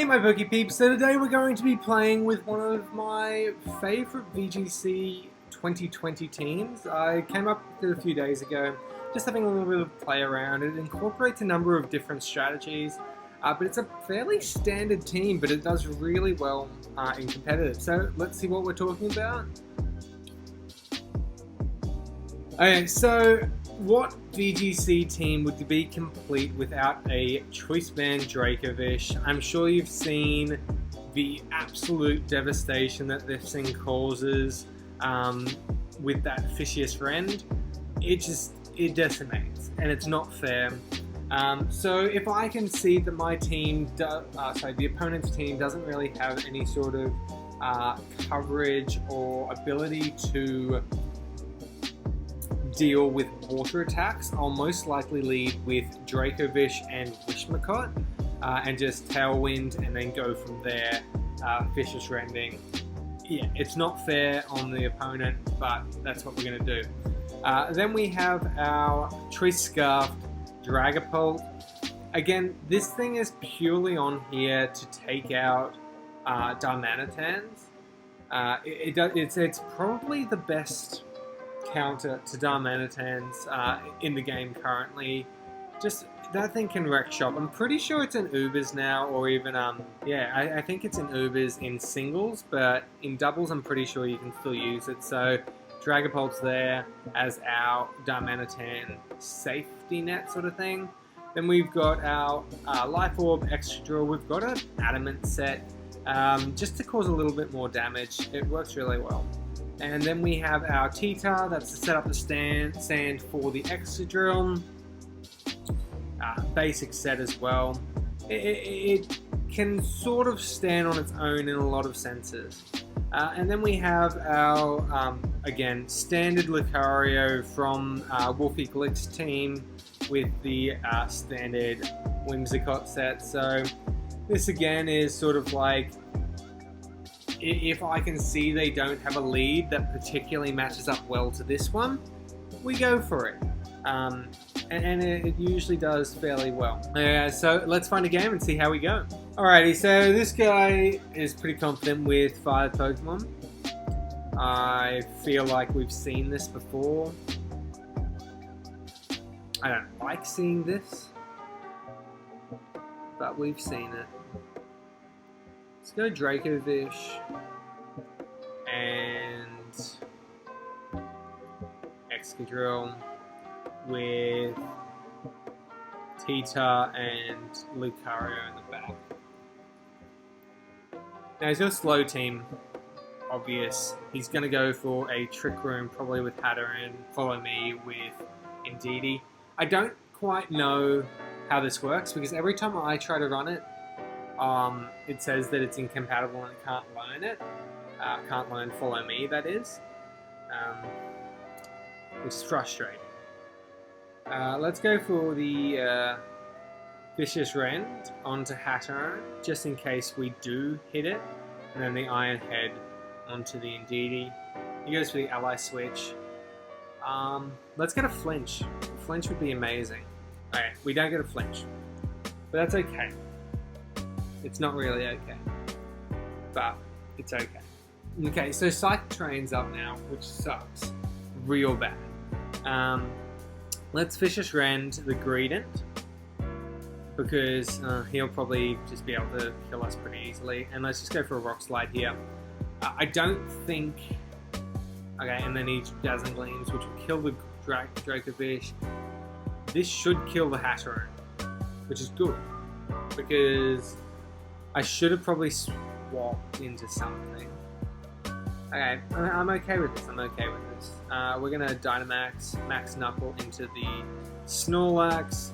Hey my Pokè Peeps, so today we're going to be playing with one of my favourite VGC 2020 teams. I came up with it a few days ago, just having a little bit of play around. It incorporates a number of different strategies, but it's a fairly standard team, but it does really well in competitive. So let's see what we're talking about. Okay, so what VGC team would be complete without a choice band Dracovish? I'm sure you've seen the absolute devastation that this thing causes with that Fishious Rend. It decimates, and it's not fair. So if I can see that my team, the opponent's team doesn't really have any sort of coverage or ability to deal with water attacks, I'll most likely lead with Dracovish and Wishmacott and just Tailwind and then go from there, Fishious Rending. Yeah, it's not fair on the opponent, but that's what we're going to do. Then we have our Choice Scarf Dragapult. Again, this thing is purely on here to take out Darmanitans. It's probably the best counter to Darmanitans in the game currently. Just that thing can wreck shop. I'm pretty sure it's in Ubers now, or even I think it's in Ubers in singles, but in doubles I'm pretty sure you can still use it. So Dragapult's there as our Darmanitan safety net sort of thing. Then we've got our Life Orb Extra Draw. We've got an Adamant set just to cause a little bit more damage. It works really well. And then we have our Tita, that's to set up the sand for the Excadrill. Basic set as well. It can sort of stand on its own in a lot of senses. And then we have our, again, standard Lucario from Wolfie Glick's team with the standard Whimsicott set. So this again is sort of like, if I can see they don't have a lead that particularly matches up well to this one, we go for it. And it usually does fairly well. So let's find a game and see how we go. Alrighty, so this guy is pretty confident with Fire Pokemon. I feel like we've seen this before. I don't like seeing this, but we've seen it. Let's go Dracovish and Excadrill with Tita and Lucario in the back. Now he's got a slow team, obvious. He's going to go for a Trick Room, probably with Hatterene, Follow Me with Indeedee. I don't quite know how this works, because every time I try to run it, it says that it's incompatible and it can't learn it. Can't learn Follow Me, that is. Which is frustrating. Let's go for the Vicious Rend onto Hatterene, just in case we do hit it. And then the Iron Head onto the Indeedee. He goes for the Ally Switch. Let's get a Flinch. A Flinch would be amazing. Okay, we don't get a Flinch. But that's okay. It's not really okay, but it's okay. Okay, so Psychic Train's up now, which sucks real bad. Let's Vicious Rend the Greedent, because he'll probably just be able to kill us pretty easily. And let's just go for a Rock Slide here. I don't think... Okay, and then he Dazzling Gleams, which will kill the Dracovish. This should kill the Hatterene, which is good, because I should have probably swapped into something. Okay, I'm okay with this. We're going to Dynamax, Max Knuckle into the Snorlax.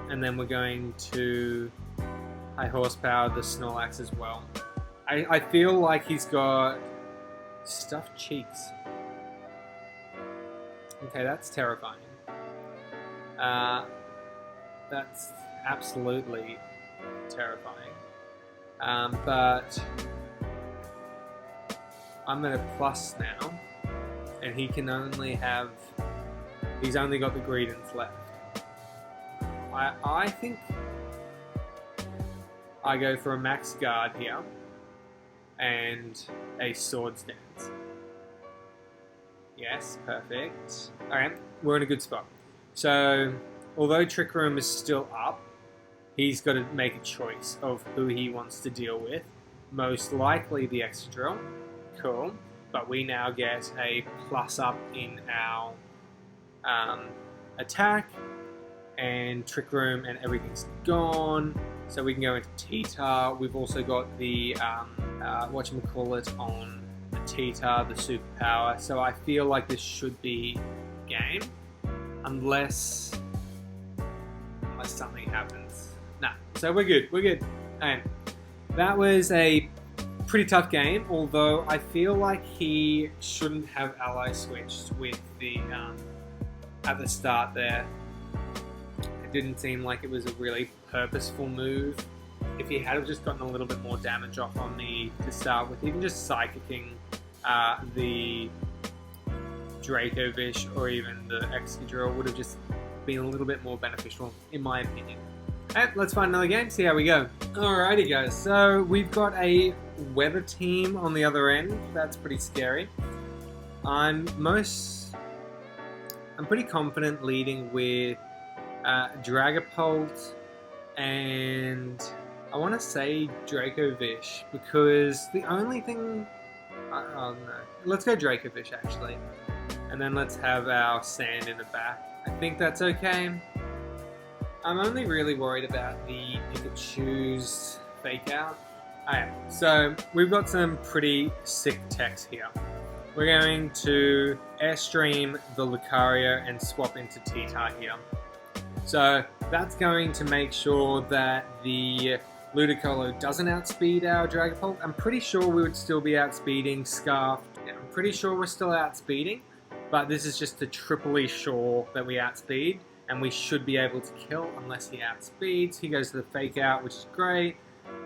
And then we're going to High Horsepower the Snorlax as well. I feel like he's got Stuffed Cheeks. Okay, that's terrifying. That's absolutely terrifying. But I'm at a plus now, and he can only have... He's only got the Greedents left. I think I go for a max guard here and a sword stance. Yes, perfect. Alright, we're in a good spot. So, although Trick Room is still up, he's got to make a choice of who he wants to deal with. Most likely the Excadrill. Cool. But we now get a plus up in our attack, and Trick Room and everything's gone. So we can go into T-Tar. We've also got the whatchamacallit on the T-Tar, the superpower. So I feel like this should be game, unless something happens. Nah, so we're good. We're good. And that was a pretty tough game. Although I feel like he shouldn't have ally switched with the at the start there. It didn't seem like it was a really purposeful move. If he had just gotten a little bit more damage off on me to start with, even just psychicking the Dracovish or even the Excadrill would have just been a little bit more beneficial, in my opinion. Alright, let's find another game, see how we go. Alrighty guys, so we've got a weather team on the other end. That's pretty scary. I'm pretty confident leading with Dragapult and I want to say Dracovish, because the only thing... oh no, let's go Dracovish actually. And then let's have our sand in the back. I think that's okay. I'm only really worried about the Pikachu's fake out. Alright, so we've got some pretty sick techs here. We're going to Airstream the Lucario and swap into T-Tar here. So that's going to make sure that the Ludicolo doesn't outspeed our Dragapult. I'm pretty sure we would still be outspeeding Scarf. Yeah, I'm pretty sure we're still outspeeding, but this is just to triply sure that we outspeed, and we should be able to kill unless he outspeeds. He goes to the fake out, which is great,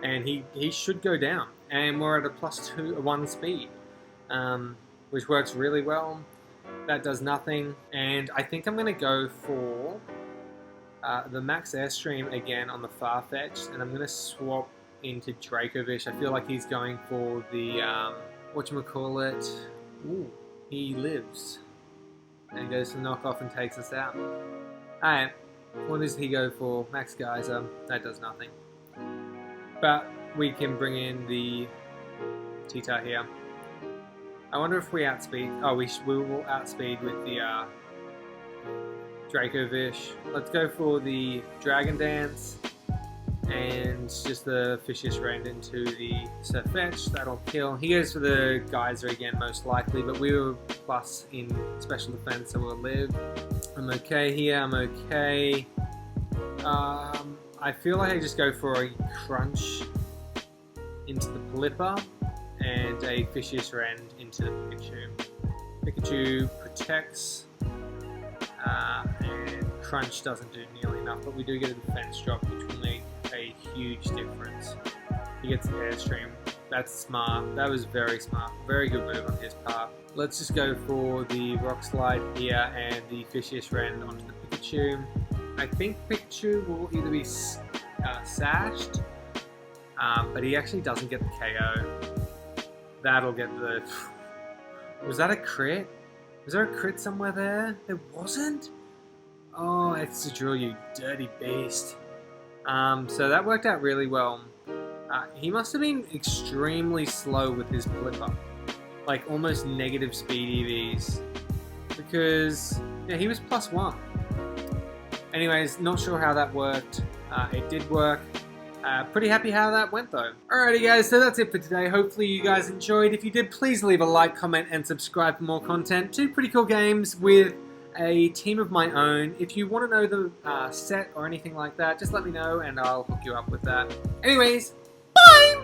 and he should go down. And we're at a +1 speed, which works really well. That does nothing, and I think I'm going to go for the max Airstream again on the Farfetch'd, and I'm going to swap into Dracovish. I feel like he's going for the, whatchamacallit, ooh, he lives, and goes for knockoff and takes us out. Alright, what does he go for? Max Geyser, that does nothing. But we can bring in the T-Tar here. I wonder if we outspeed, oh we will outspeed with the Dracovish. Let's go for the Dragon Dance and just the Fishious Rend into the Surfetch. That'll kill. He goes for the Geyser again, most likely, but we were plus in special defense, so we'll live. I'm okay here. I'm okay. I feel like I just go for a Crunch into the Pelipper and a Fishious Rend into the Pikachu. Pikachu protects. And Crunch doesn't do nearly enough, but we do get a defense drop, which will make a huge difference. He gets the Airstream. That's smart. That was very smart. Very good move on his part. Let's just go for the Rock Slide here and the Fishious Rend onto the Pikachu. I think Pikachu will either be sashed, but he actually doesn't get the KO. That'll get the... Was that a crit? Was there a crit somewhere there? There wasn't? Oh, Excadrill, you dirty beast. So that worked out really well. He must have been extremely slow with his Pelipper. Like, almost negative speed EVs. Because, yeah, he was +1. Anyways, not sure how that worked. It did work. Pretty happy how that went though. Alrighty guys, so that's it for today. Hopefully you guys enjoyed. If you did, please leave a like, comment, and subscribe for more content. 2 pretty cool games with a team of my own. If you want to know the set or anything like that, just let me know and I'll hook you up with that. Anyways, bye!